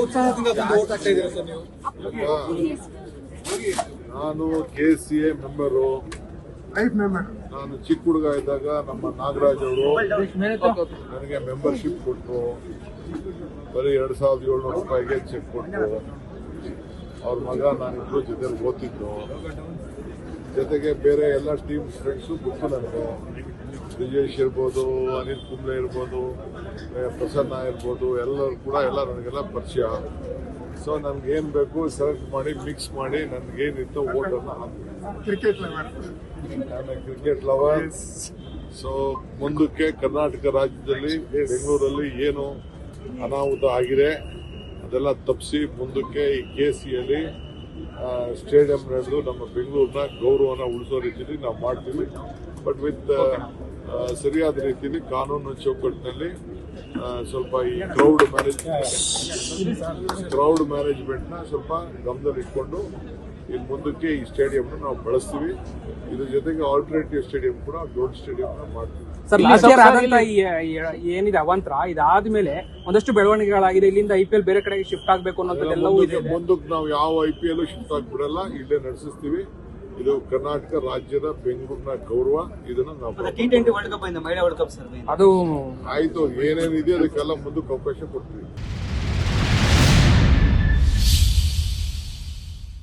ಉತ್ಸಾಹದಿಂದ ಬಂದು ಓಟ್ ಹಾಕ್ತಾ ಇದ್ದೀರಾ ಸರ್ ನೀವು? ನಾನು KCA ಮೆಂಬರು. ನಾನು ಚಿಕ್ಕ ಹುಡುಗ ಇದ್ದಾಗ ನಮ್ಮ ನಾಗರಾಜ್ ಅವರು ನನಗೆ ಮೆಂಬರ್ಶಿಪ್ ಕೊಟ್ಟರು. ಬರೀ 2,700 ರೂಪಾಯಿಗೆ ಚೆಕ್ ಕೊಟ್ಟರು. ಅವ್ರ ಮಗ ನಾನಿಬ್ರು ಜೊತೆ ಓದ್ತಿದ್ದು. ಜೊತೆಗೆ ಬೇರೆ ಎಲ್ಲ ಟೀಮ್ ಫ್ರೆಂಡ್ಸು ಗೊತ್ತು ನನಗೆ. ಬ್ರಿಜೇಶ್ ಇರ್ಬೋದು, ಅನಿಲ್ ಕುಂಬ್ಳೆ ಇರ್ಬೋದು, ಪ್ರಸನ್ನ ಇರ್ಬೋದು, ಎಲ್ಲರೂ ಕೂಡ ನನಗೆಲ್ಲ ಪರಿಚಯ. ಸೊ ನನ್ಗೇನು ಬೇಕು ಸೆಲೆಕ್ಟ್ ಮಾಡಿ ಮಿಕ್ಸ್ ಮಾಡಿ ನನಗೇನಿತ್ತು ಓಟನ್ನು ಹಾಕ್ತೀನಿ. ನಾನು ಕ್ರಿಕೆಟ್ ಲವರ್. ಸೊ ಮುಂದಕ್ಕೆ ಕರ್ನಾಟಕ ರಾಜ್ಯದಲ್ಲಿ ಬೆಂಗಳೂರಲ್ಲಿ ಏನು ಅನಾಹುತ ಆಗಿದೆ ಅದೆಲ್ಲ ತಪ್ಪಿಸಿ ಮುಂದಕ್ಕೆ ಈ KCಯಲ್ಲಿ ಸ್ಟೇಡಿಯಂ ನಡೆದು ನಮ್ಮ ಬೆಂಗಳೂರಿನ ಗೌರವನ ಉಳಿಸೋ ರೀತಿಯಲ್ಲಿ ನಾವು ಮಾಡ್ತೀವಿ. ಬಟ್ ವಿತ್ ಸರಿಯಾದ ರೀತಿಯಲ್ಲಿ ಕಾನೂನು ಚೌಕಟ್ಟಿನಲ್ಲಿ ಸ್ವಲ್ಪ ಈ ಕ್ರೌಡ್ ಮ್ಯಾನೇಜ್ಮೆಂಟ್ನ ಸ್ವಲ್ಪ ಗಮನದಲ್ಲಿ ಇಟ್ಕೊಂಡು ಇನ್ನು ಮುಂದಕ್ಕೆ ಈ ಸ್ಟೇಡಿಯಂನ ನಾವು ಬಳಸ್ತೀವಿ. ಇದ್ರ ಜೊತೆಗೆ ಆಲ್ಟರ್ನೇಟಿವ್ ಸ್ಟೇಡಿಯಂ ಕೂಡ ದೊಡ್ಡ ಸ್ಟೇಡಿಯಂನ ಮಾಡ್ತೀವಿ. ಸರ್ ಲಾಸ್ಟ್ ಇಯರ್ ಆದಂತ ಏನಿದೆ ಅವಾಂತರ ಇದಾದ್ಮೇಲೆ ಒಂದಷ್ಟು ಬೆಳವಣಿಗೆಗಳಾಗಿದೆ. ಇಲ್ಲಿಂದ IPL ಬೇರೆ ಕಡೆಗೆ ಶಿಫ್ಟ್ ಆಗಬೇಕು ಅನ್ನೋದೆಲ್ಲವೂ ಇದೆ. ಮುಂದಕ್ಕೆ ನಾವು ಯಾವ IPL ಶಿಫ್ಟ್ ಆಗ್ಬಿಡಲ್ಲ, ಇಲ್ಲೇ ನಡೆಸಿಸ್ತೀವಿ. ಇದು ಕರ್ನಾಟಕ ರಾಜ್ಯದ ಬೆಂಗಳೂರಿನ ಗೌರವ. ಇದನ್ನ ನಾವು T20 ವರ್ಲ್ಡ್ ಕಪ್ ಮಹಿಳಾ ವರ್ಲ್ಡ್ ಕಪ್ ಸರ್ ಅದು ಆಯ್ತು. ಏನೇನಿದೆ ಅದಕ್ಕೆಲ್ಲ ಮುಂದಕ್ಕೆ ಅವಕಾಶ ಕೊಡ್ತೀವಿ.